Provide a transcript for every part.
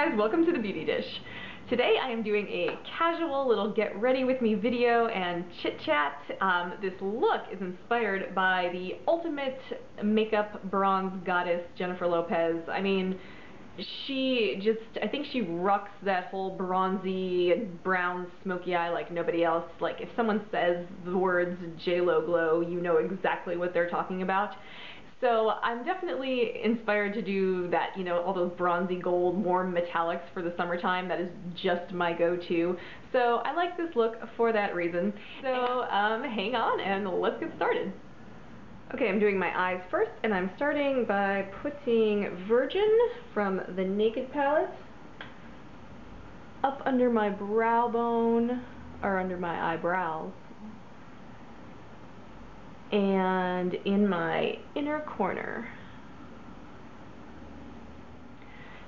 guys, welcome to the Beauty Dish. Today I am doing a casual little get ready with me video and chit chat. This look is inspired by the ultimate makeup bronze goddess, Jennifer Lopez. I mean, I think she rocks that whole bronzy brown smoky eye like nobody else. Like if someone says the words JLo glow, you know exactly what they're talking about. So I'm definitely inspired to do that, you know, all those bronzy gold, warm metallics for the summertime. That is just my go-to. So I like this look for that reason. So hang on and let's get started. Okay, I'm doing my eyes first, and I'm starting by putting Virgin from the Naked palette up under my brow bone, or under my eyebrows, and in my inner corner.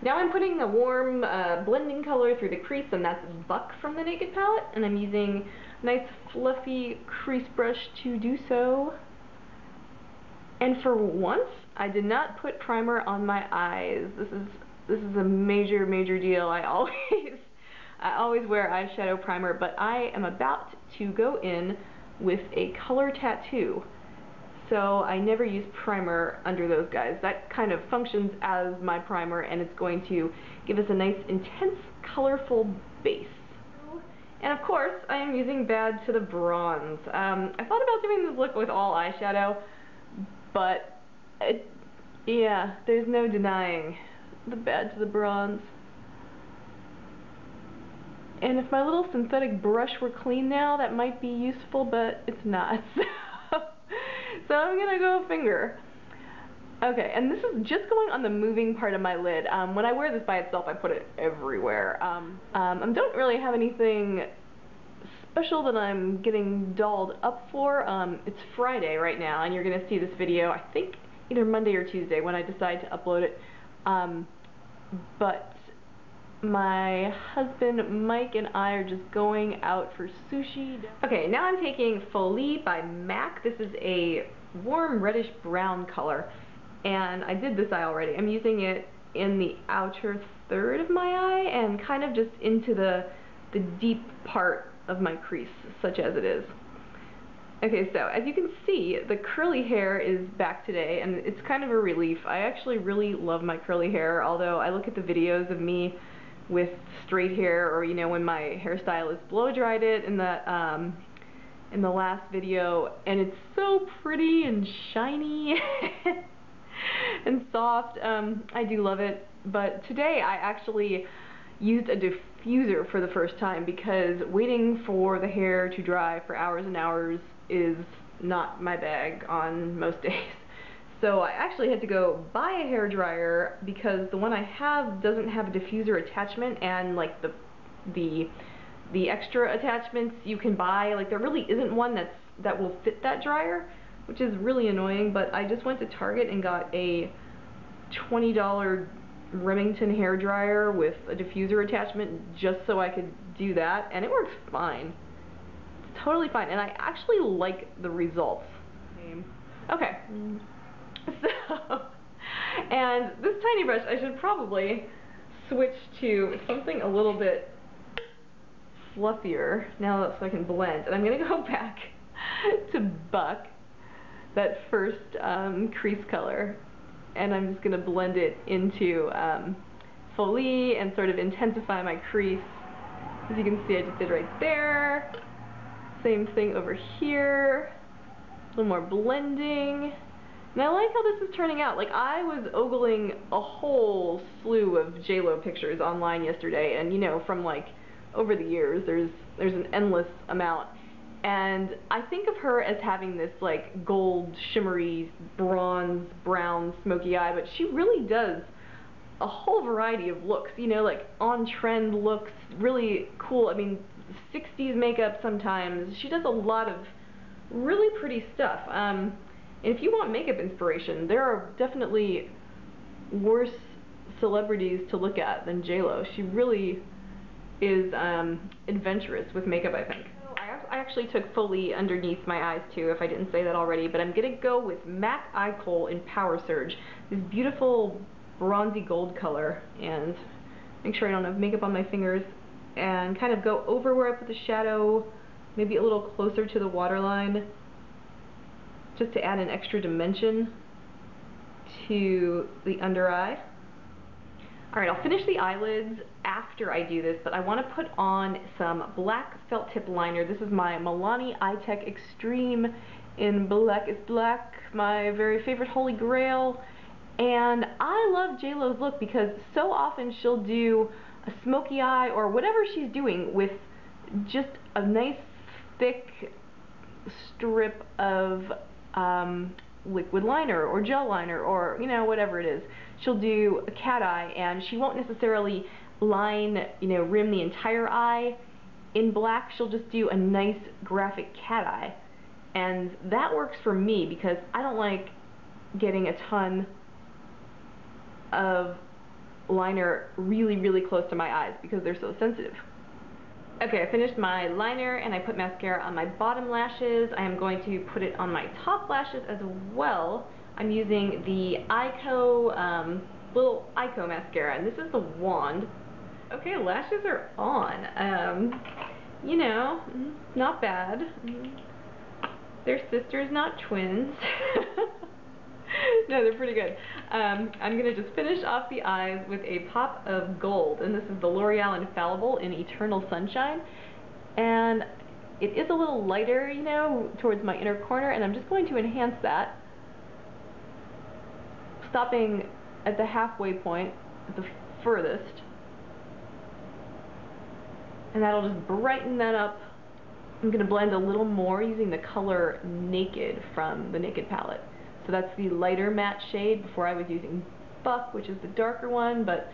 Now I'm putting a warm blending color through the crease, and that's Buck from the Naked palette, and I'm using a nice fluffy crease brush to do so. And for once, I did not put primer on my eyes. This is a major deal. I always wear eyeshadow primer, but I am about to go in with a color tattoo. So I never use primer under those guys. That kind of functions as my primer, and it's going to give us a nice, intense, colorful base. And of course, I am using Bad to the Bronze. I thought about doing this look with all eyeshadow, but yeah, there's no denying the Bad to the Bronze. And if my little synthetic brush were clean now, that might be useful, but it's not. So I'm gonna go finger. Okay, and this is just going on the moving part of my lid. When I wear this by itself, I put it everywhere. I don't really have anything special that I'm getting dolled up for. It's Friday right now, and you're gonna see this video, I think, either Monday or Tuesday when I decide to upload it. But my husband Mike and I are just going out for sushi. Okay, now I'm taking Phloof by MAC. This is a warm reddish brown color, and I did this eye already. I'm using it in the outer third of my eye and kind of just into the deep part of my crease, such as it is. Okay, so as you can see, the curly hair is back today, and it's kind of a relief. I actually really love my curly hair, although I look at the videos of me with straight hair, or you know, when my hairstylist blow dried it in the last video, and it's so pretty and shiny and soft. I do love it, but today I actually used a diffuser for the first time because waiting for the hair to dry for hours and hours is not my bag on most days. So I actually had to go buy a hairdryer because the one I have doesn't have a diffuser attachment, and like the extra attachments you can buy, like there really isn't one that will fit that dryer, which is really annoying. But I just went to Target and got a $20 Remington hairdryer with a diffuser attachment just so I could do that, and it works fine. It's totally fine, and I actually like the results. Okay. So, and this tiny brush, I should probably switch to something a little bit fluffier now so I can blend. And I'm going to go back to Buck, that first crease color, and I'm just going to blend it into Phloof and sort of intensify my crease. As you can see, I just did right there. Same thing over here. A little more blending. And I like how this is turning out. Like, I was ogling a whole slew of JLo pictures online yesterday, and you know, from like over the years, there's an endless amount. And I think of her as having this like gold, shimmery, bronze, brown, smoky eye, but she really does a whole variety of looks, you know, like on-trend looks, really cool. I mean, 60s makeup sometimes. She does a lot of really pretty stuff. If you want makeup inspiration, there are definitely worse celebrities to look at than JLo. She really is adventurous with makeup, I think. I actually took Phloof underneath my eyes too, if I didn't say that already, but I'm gonna go with MAC Eye Kohl in Powersurge, this beautiful bronzy gold color, and make sure I don't have makeup on my fingers, and kind of go over where I put the shadow, maybe a little closer to the waterline, just to add an extra dimension to the under eye. Alright, I'll finish the eyelids after I do this, but I want to put on some black felt tip liner. This is my Milani Eye Tech Extreme in Blackest Black, my very favorite holy grail. And I love JLo's look because so often she'll do a smoky eye or whatever she's doing with just a nice thick strip of liquid liner or gel liner or, you know, whatever it is. She'll do a cat eye, and she won't necessarily line, you know, rim the entire eye in black. She'll just do a nice graphic cat eye. And that works for me because I don't like getting a ton of liner really, really close to my eyes because they're so sensitive. Okay, I finished my liner and I put mascara on my bottom lashes. I am going to put it on my top lashes as well. I'm using the Eyeko, little Eyeko mascara, and this is the wand. Okay, lashes are on. You know, not bad. They're sisters, not twins. No, they're pretty good. I'm going to just finish off the eyes with a pop of gold, and this is the L'Oreal Infallible in Eternal Sunshine. And it is a little lighter, you know, towards my inner corner, and I'm just going to enhance that, stopping at the halfway point, at the furthest. And that'll just brighten that up. I'm going to blend a little more using the color Naked from the Naked palette. So that's the lighter matte shade. Before I was using Buck, which is the darker one, but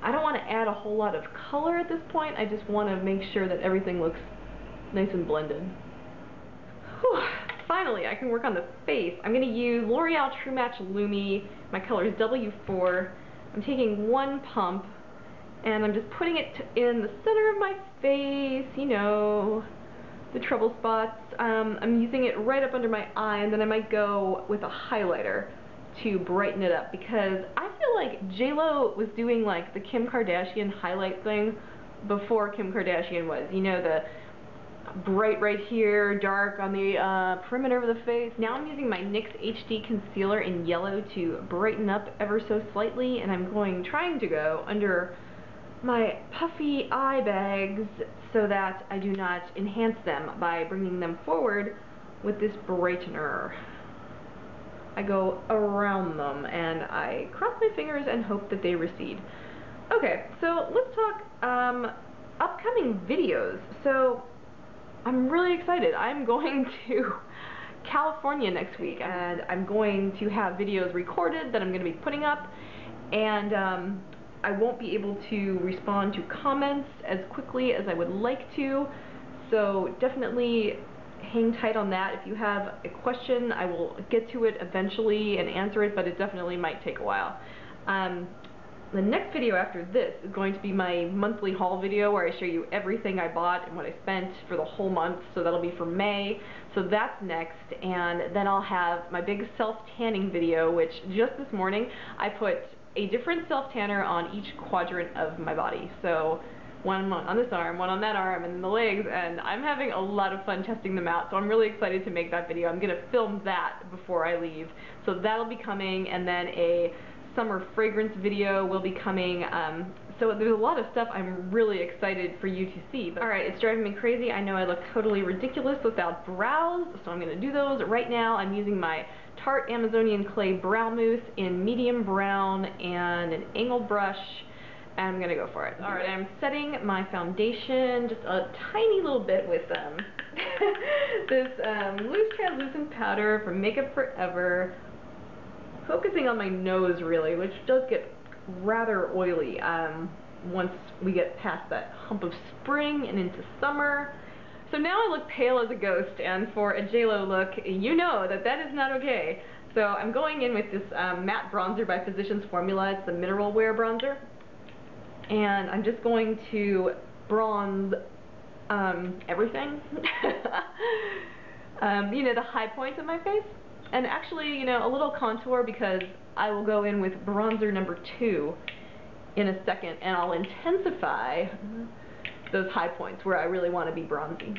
I don't want to add a whole lot of color at this point. I just want to make sure that everything looks nice and blended. Whew. Finally, I can work on the face. I'm going to use L'Oreal True Match Lumi. My color is W4. I'm taking one pump, and I'm just putting it in the center of my face, you know, the trouble spots. I'm using it right up under my eye, and then I might go with a highlighter to brighten it up, because I feel like JLo was doing like the Kim Kardashian highlight thing before Kim Kardashian was. You know, the bright right here, dark on the perimeter of the face. Now I'm using my NYX HD Concealer in Yellow to brighten up ever so slightly, and I'm trying to go under my puffy eye bags so that I do not enhance them by bringing them forward with this brightener. I go around them and I cross my fingers and hope that they recede. Okay, so let's talk upcoming videos. So I'm really excited. I'm going to California next week, and I'm going to have videos recorded that I'm going to be putting up, and I won't be able to respond to comments as quickly as I would like to, so definitely hang tight on that. If you have a question, I will get to it eventually and answer it, but it definitely might take a while. The next video after this is going to be my monthly haul video where I show you everything I bought and what I spent for the whole month, so that'll be for May. So that's next, and then I'll have my big self-tanning video, which just this morning I put a different self-tanner on each quadrant of my body. So one on this arm, one on that arm, and the legs, and I'm having a lot of fun testing them out, so I'm really excited to make that video. I'm going to film that before I leave. So that'll be coming, and then a summer fragrance video will be coming. So there's a lot of stuff I'm really excited for you to see. But alright, it's driving me crazy. I know I look totally ridiculous without brows, so I'm going to do those. Right now I'm using my Tarte Amazonian Clay Brow Mousse in medium brown and an angled brush, and I'm going to go for it. Alright, I'm setting my foundation just a tiny little bit with this loose translucent powder from Makeup Forever, focusing on my nose really, which does get rather oily once we get past that hump of spring and into summer. So now I look pale as a ghost, and for a JLo look, you know that that is not okay. So I'm going in with this matte bronzer by Physicians Formula. It's the Mineral Wear bronzer. And I'm just going to bronze everything. You know, the high points of my face. And actually, you know, a little contour, because I will go in with bronzer number 2 in a second, and I'll intensify those high points where I really want to be bronzy.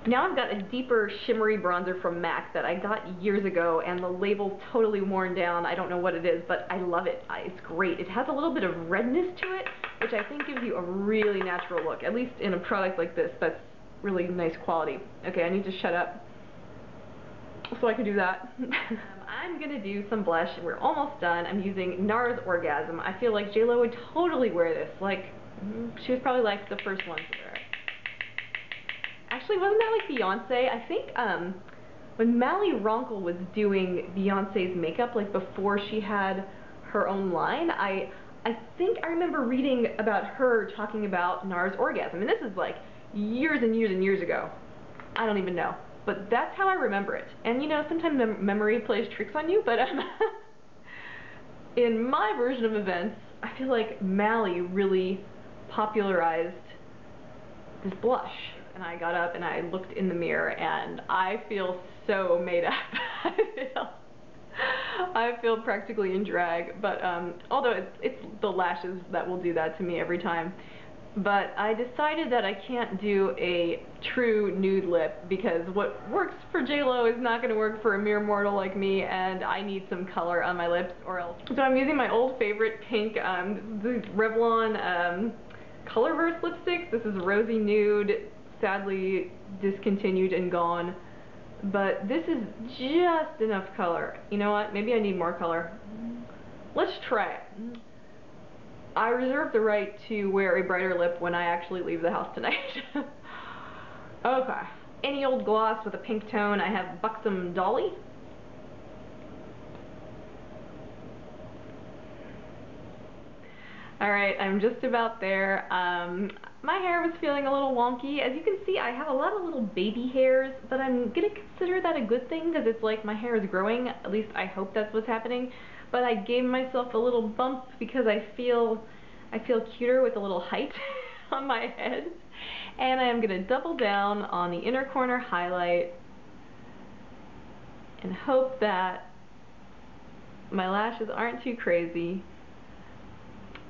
Now I've got a deeper shimmery bronzer from MAC that I got years ago, and the label's totally worn down. I don't know what it is, but I love it. It's great. It has a little bit of redness to it, which I think gives you a really natural look, at least in a product like this that's really nice quality. Okay, I need to shut up so I can do that. I'm gonna do some blush. We're almost done. I'm using Nars Orgasm. I feel like JLo would totally wear this. Like, she was probably like the first one to wear it. Actually, wasn't that like Beyonce? I think when Mally Ronkel was doing Beyonce's makeup, like before she had her own line, I think I remember reading about her talking about Nars Orgasm, and this is like years and years and years ago. I don't even know, but that's how I remember it. And you know, sometimes memory plays tricks on you, but in my version of events, I feel like Mally really popularized this blush. And I got up and I looked in the mirror and I feel so made up. I feel practically in drag, but although it's the lashes that will do that to me every time. But I decided that I can't do a true nude lip because what works for JLo is not going to work for a mere mortal like me, and I need some color on my lips or else. So I'm using my old favorite pink, the Revlon Colorverse lipsticks. This is Rosy Nude, sadly discontinued and gone, but this is just enough color. You know what, maybe I need more color. Let's try it. I reserve the right to wear a brighter lip when I actually leave the house tonight. Okay, any old gloss with a pink tone. I have Buxom Dolly. Alright, I'm just about there. My hair was feeling a little wonky. As you can see, I have a lot of little baby hairs, but I'm gonna consider that a good thing because it's like my hair is growing. At least I hope that's what's happening. But I gave myself a little bump because I feel cuter with a little height on my head. And I am gonna double down on the inner corner highlight and hope that my lashes aren't too crazy.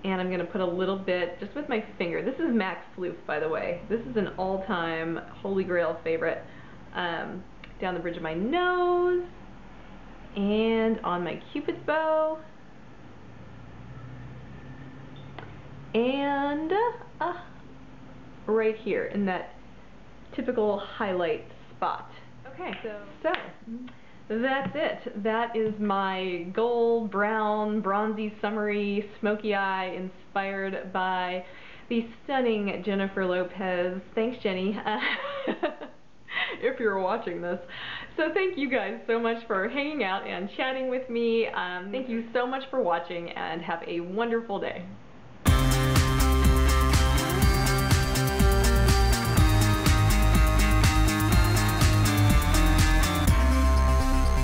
And I'm going to put a little bit, just with my finger. This is MAC Phloof, by the way. This is an all-time holy grail favorite. Down the bridge of my nose, and on my Cupid's bow, and right here in that typical highlight spot. Okay, so that's it. That is my gold, brown, bronzy, summery, smoky eye inspired by the stunning Jennifer Lopez. Thanks, Jenny, if you're watching this. So thank you guys so much for hanging out and chatting with me. Thank you so much for watching, and have a wonderful day.